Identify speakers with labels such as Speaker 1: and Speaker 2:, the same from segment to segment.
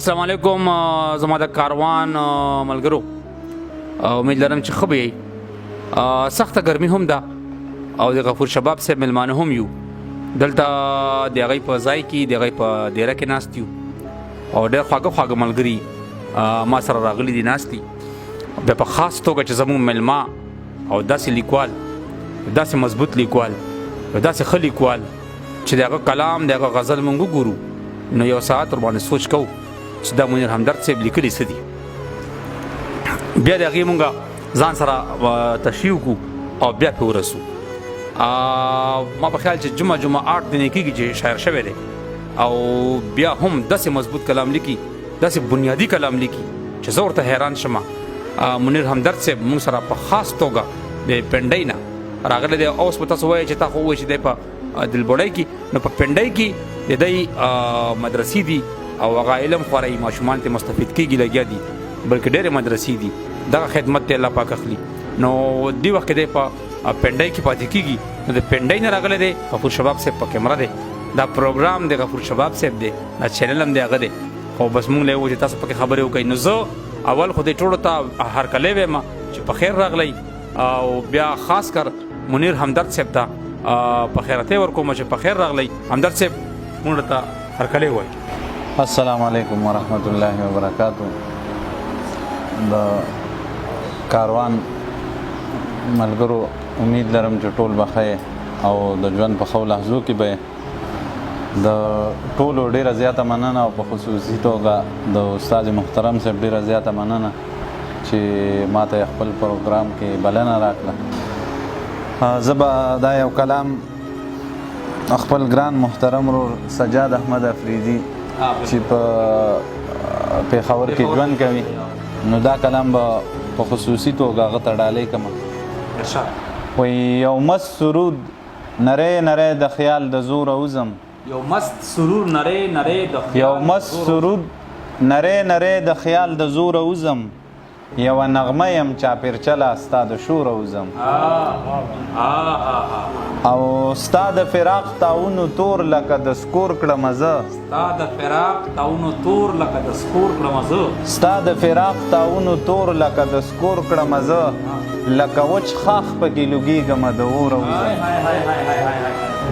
Speaker 1: السلام علیکم زما د کاروان ملګرو امید لرم چې ښه به یئ. سخته ګرمي هم ده او د غفور شباب صاحب مېلمانه هم یو دلته د هغوی په ځای کې د هغوی په دیره کې ناست یو او ډېر خواږه خواږه ملګري ما سره راغلي دي ناست دي. بیا په خاص توګه چې زموږ مېلمه او داسې لیکوال داسې مضبوط لیکوال داسې ښه لیکوال چې د هغه کلام د هغه غزل مونږ وګورو نو یو ساعت ورباندې سوچ کوو چې دا منیر همدرد صاحب لیکلي څه دي. بیا د هغې مونږ ځان سره تشریح وکړو او بیا پرې ورسو. ما په خیال چې جمعه 8 دنې کېږي چې شاعر شوی دی او بیا هم داسې مضبوط کلام لیکي داسې بنیادي کلام لیکي چې زه ورته حیران شم. منیر همدرد صاحب مونږ سره په خاص توګه د پنډۍ نه راغلی دی. اوس به تاسو وایئ چې تا خو ووایئ چې دی په دلبوړی کې نو په پنډۍ کې د دی مدرسې دي او هغه علم خورئ ماشومان ته مستفید کېږي لګیا دي بلکې ډېرې مدرسې دي دغه خدمت ته الله پاک اخلي. نو دې وخت کې دی په پنډۍ کې پاتې کېږي نو د پنډۍ نه راغلی دی غفور شباب صاحب په کیمره دی. دا پروګرام د غفور شباب صاحب دی دا چینل هم دی هغه دی خو بس مونږ له یې و چې تاسو پکې خبرې وکړئ. نو زه اول خو دې ټولو ته هرکلی وایم چې په خیر راغلی او بیا خاص کر منیر همدرد صاحب ته په خیرتۍ ورکوم چې په خیر راغلی. همدرد صاحب مونږ ته هرکلی ووایي.
Speaker 2: السلام علیکم ورحمت الله وبرکاتو. د کاروان ملګرو امید لرم چې ټول به ښه او د ژوند په ښو لحظو کې به د ټولو ډېره زیاته مننه او په خصوصي توګه د استاد محترم صاحب ډېره زیاته مننه چې ما ته خپل پروګرام کې بلنه راکړه. زه به دا یو کلام خپل ګران محترم ورور سجاد احمد افریدي چې په پېښور کې ژوند کوي نو دا کلام به په خصوصي توګه هغه ته ډالۍ کړم. وایي یو مست سرود نری نری د خیال د زوره وزم
Speaker 1: یو مست سرور نری نری د
Speaker 2: یو مست سرود نری نری د خیال د زوره وزم یوه نغمه یم چاپېرچله ستا د شوره وزم او ستا د فراق تاونو تور لکه د سکور کړمه زه
Speaker 1: ستا د فراق تاونو تور لکه د سکور کړمه زه
Speaker 2: ستا د فراق تاونو تور لکه د سکور کړمه زه لکه وچ خاخ پکې لوګېږمه د اوره وزم.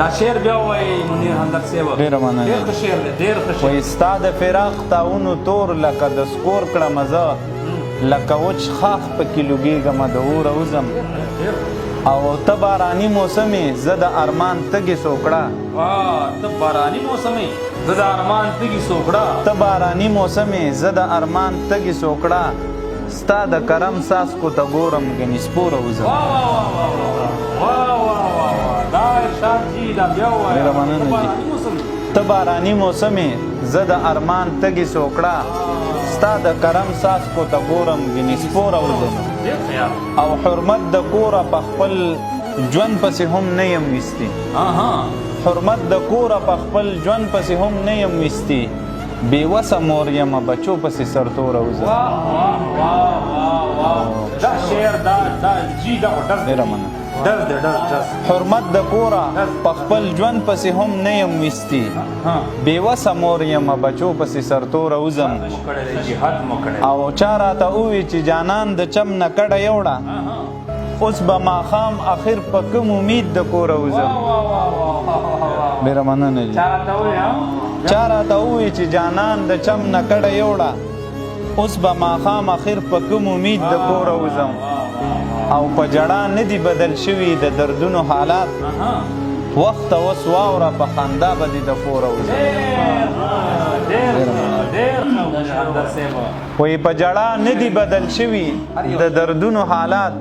Speaker 1: دا شعر بیا وایي منیر همدرد صاحب
Speaker 2: ډېره مننه.
Speaker 1: ډېر ښه شعر دی ډېر ښه شعر.
Speaker 2: وایي ستا د فراق تاونو تور لکه د سکور کړمه زه لکه وچ خاخ پکې لوګېږمه د اوره وزم او ته باراني موسمې زه د ارمان تږې سوکړه
Speaker 1: ته باراني موسمې زه د ارمان تږې سوکړه
Speaker 2: ته باراني موسمې زه د ارمان تږې سوکړه ستا د کرم څاڅکو ته ګورم ګنې سپوره وزم.
Speaker 1: دا ارشاد جي دا بیا وایه
Speaker 2: ډېره مننه جي. ته باراني موسمې زه د ارمان تږې سوکړه ستا د کرم څاڅکو ته ګورم ګنې سپوره وزم او حرمت د کوره په خپل ژوند پسې هم نه یم ویستي حرمت د کوره په خپل ژوند پسې هم نه یم ویستي بېوسه مور یمه بچو پسې سرتوره وزم.
Speaker 1: دا شعر دا جي دا
Speaker 2: ډېره مننه. حرمت د کوره په خپل ژوند پسې هم نه یم ویستي بېوسه مور یمه بچو پسې سرتوره وزم او چا راته ووایي چې جانان د چم نه کډه یوړه اوس به ماښام اخر په کوم امید د کوره وزم. ډېره مننه جي. چا راته ووایي چې جانان د چم نه کډه یوړه اوس به ماښام اخر په کوم امید د کوره وزم او په جړا نه دي بدل شوي د دردونو حالات وخت اوس واوره په خندا به دي د کوره وزم. وایي په جړا نه دي بدل شوي د دردونو حالات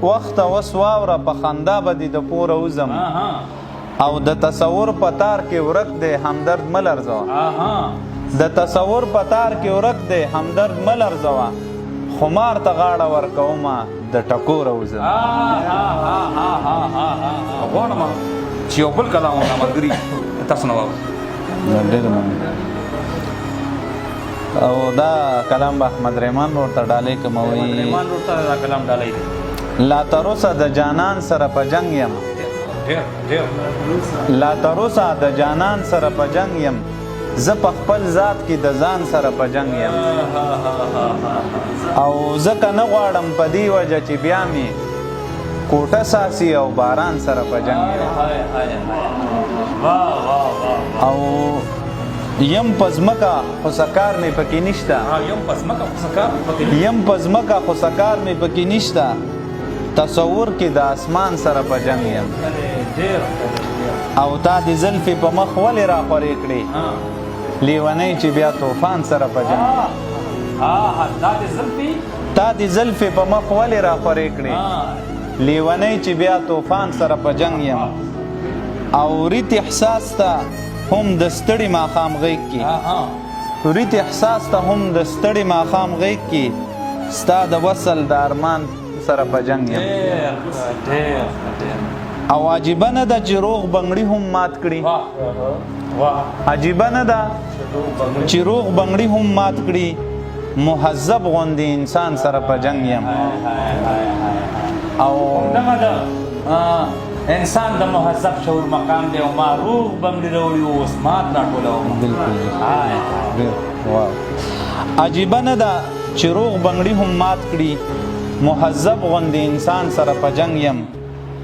Speaker 2: وخت اوس واوره په خندا به دي د کوره وزم او د تصور په تار کې ورک دی همدرد مه لرزوه د تصور په تار کې ورک دی همدرد مه لرزوه خمار ته غاړه ورکومه د ټکوره وزم.
Speaker 1: غواړم چې یو بل کلام وم ملګري تاسو نه واورم.
Speaker 2: ډېره مننه. او دا کلام به احمد رحمان ورته ډالۍ کوم.
Speaker 1: احمد رحمان ورته دا کلام ډالۍ دی.
Speaker 2: لا تروسه د جانان سره په جنګ یم لا تروسه د جانان سره په جنګ یم زه په خپل ذات کې د ځان سره په جنګ یم او ځکه نه غواړم په دې وجه چې بیا مې کوټه ساسي او باران سره په جنګ یم او یم په ځمکه خو سکار مې پکې نشته یم په ځمکه خو سکار مې پکې نشته تصور کې د اسمان سره په جنګ یم او تا د زلفې په مخ ولې راخورې کړې لیونی چې بیا طوفان سره په جنګ تا د زلفې په مخ ولې راخورې کړې لیونی چې بیا طوفان سره په جنګ یم او ریت احساس ته هم د ستړي ماښام غیږ کې ریت احساس ته هم د ستړي ماښام غیږ کې ستا د وصل د ارمان سره په جنګ یم او عجیبه نه ده چې روغ بنګړي هم مات کړي عجیبه نه ده چې روغ بنګړي هم مات کړي مهذب غوندې انسان سره په جنګ یم او
Speaker 3: انسان د مهذب شعور مقام دی او ما روغ بنګړي راوړي اوس مات راټولوم
Speaker 2: عجیبه نه ده چې روغ بنګړي هم مات کړي مهذب غوندې انسان سره په جنګ یم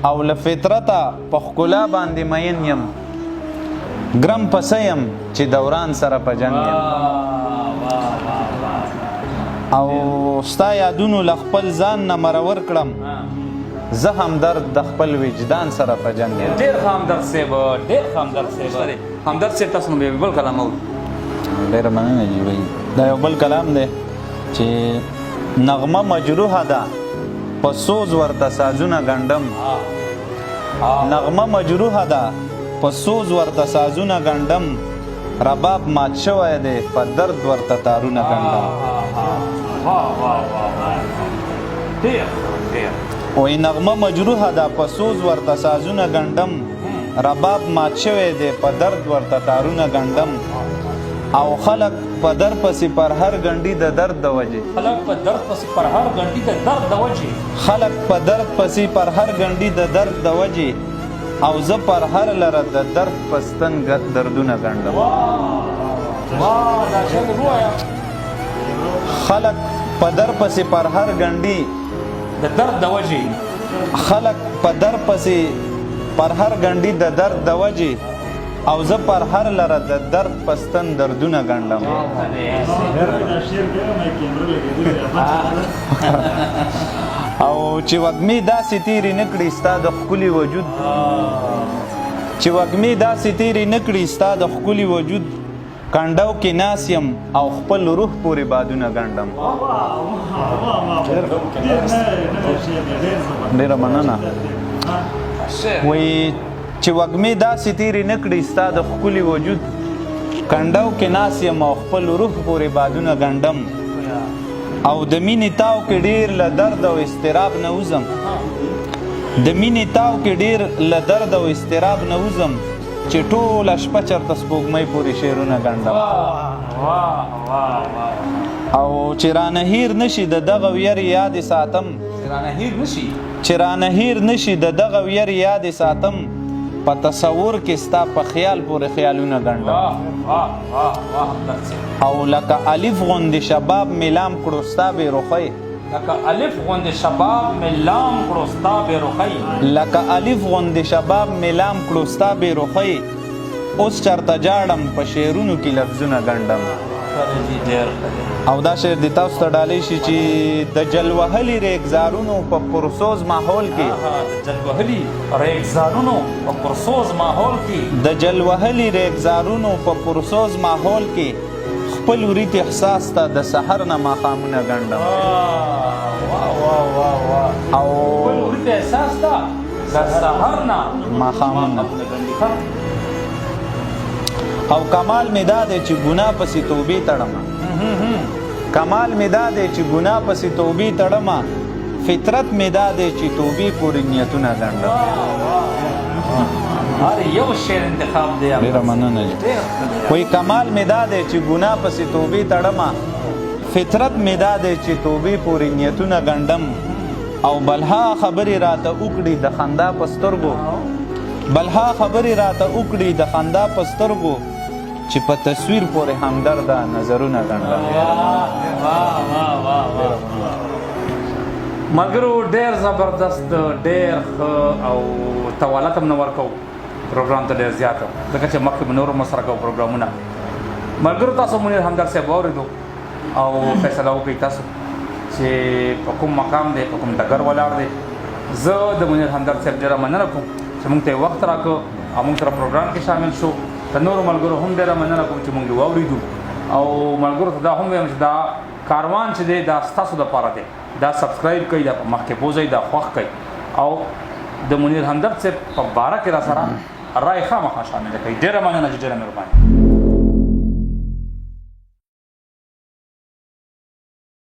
Speaker 2: او له فطرته په ښکلا باندې مین یم ګرم پسه یم چې دوران سره په جنګ یم او ستا یادونو له خپل ځان نه مرور کړم زه همدرد د خپل وجدان سره په جنګ یم
Speaker 3: ډېر ښه همدرد صاحب ډېر ښه همدرد صاحب همدرد صاحب تاسو نو بل کلام اورو
Speaker 2: ډېره مننه جي وایي دا یو بل کلام دی چې نغمه مجروحه ده په سوز ورته سازونه ګنډم نغمه مجروحه ده په سوز ورته سازونه ګنډم رباب مات شوی دی په درد ورته تارونه ګنډم وایي نغمه مجروحه ده په سوز ورته سازونه ګنډم رباب مات شوی دی په درد ورته تارونه ګنډم او خلق په در پسې پر هر ګنډي د درد د وجې
Speaker 3: خلق په درد پسې پر هر ګنډي د درد د وجې
Speaker 2: خلق په درد پسې پر هر ګنډي د درد د وجې او زه پر هر لره د درد پستن دردونه ګنډم خلق په در پسې پر هر ګنډي
Speaker 3: د درد د وجې
Speaker 2: خلق په در پسې پر هر ګنډي د درد د وجې او زه پر هر لره د درد پستن دردونه ګنډم او چې وږمې داسې تیرې نه کړي ستا د ښکلي وجود چې وږمې داسې تیرې نه کړي ستا د ښکلي وجود کنډو کې ناس یم او خپل روح پورې بادونه ګنډم ډېره مننه وایي چې وږمې داسې تیرې نه کړي ستا د ښکلي وجود کنډو کې ناس یم او خپل روح پورې بادونه ګنډم او د مینې تاو کې ډېر له درد او اضطراب نه وځم د مینې تاو کې ډېر له درد او اضطراب نه وځم چې ټوله شپه چېرته سپوږمۍ پورې شعرونه ګنډم او چې رانه هیر نشي د دغه ویرې یادې ساتم چې رانه هیر نشي د دغه ویرې یادې ساتم په تصور کې ستا په خیال پورې خیالونه ګنډم او لکه الف غوندې شباب ملام کړو ستا بې رخۍ
Speaker 3: لکه الف غوندې شباب ملام کړو ستا بې رخۍ
Speaker 2: لکه الف غوندې شباب ملام کړو ستا بې رخۍ اوس چرته جاړم په شعرونو کې لفظونه ګنډم او دا شعر د تاسو ته ډالی شي چې د جلوهلي ریګزارونو په پرسوز ماحول کې
Speaker 3: د جلوهلي ریګزارونو په پرسوز ماحول کې
Speaker 2: د جلوهلي ریګزارونو په پرسوز ماحول کې خپل ورید احساس ته د سحر نه ماښامونه ګنډم او
Speaker 3: خپل ورید احساس ته د سحر نه
Speaker 2: ماښامونه او کمال می دا دی چې ګناه پسې توبې تړم کمال می دا دی چې ګناه پسې توبې تړم فطرت می دا دی چې توبې پورې نیتونه ګنډم
Speaker 3: هر یو شعر انتخاب دی
Speaker 2: ډېره مننه وایي کمال می دا دی چې ګناه پسې توبې تړم فطرت می دا دی چې توبې پورې نیتونه ګنډم او بلها خبرې راته وکړي د خندا په سترګو بلها خبرې راته وکړي د خندا په سترګو چې په تصویر پورې همدرده نظرونه ګڼل.
Speaker 1: ملګرو ډېر زبردست ډېر ښه او توالت هم نه ورکوو پروګرام ته ډېر زیات ځکه چې مخکې به نور هم سره کوو پروګرامونه. ملګرو تاسو منیر همدرد صاحب واورېدو او فیصله وکړئ تاسو چې په کوم مقام دی په کوم ډګر ولاړ دی. زه د منیر همدرد صاحب ډېره مننه کوم چې موږ ته یې وخت راکړ او موږ سره پروګرام کې شامل شو. د نورو ملګرو هم ډېره مننه کوم چې موږ یې واورېدو او ملګرو ته دا هم وایم چې دا کاروان چې دی دا ستاسو دپاره دی. دا سبسکرایب کوئ دا مخکې بوځئ دا خوښ کوئ او د منیر همدرد صاحب په باره کې را سره رایې خامخا شامله کوئ. ډېره مننه چې ډېره مهرباني.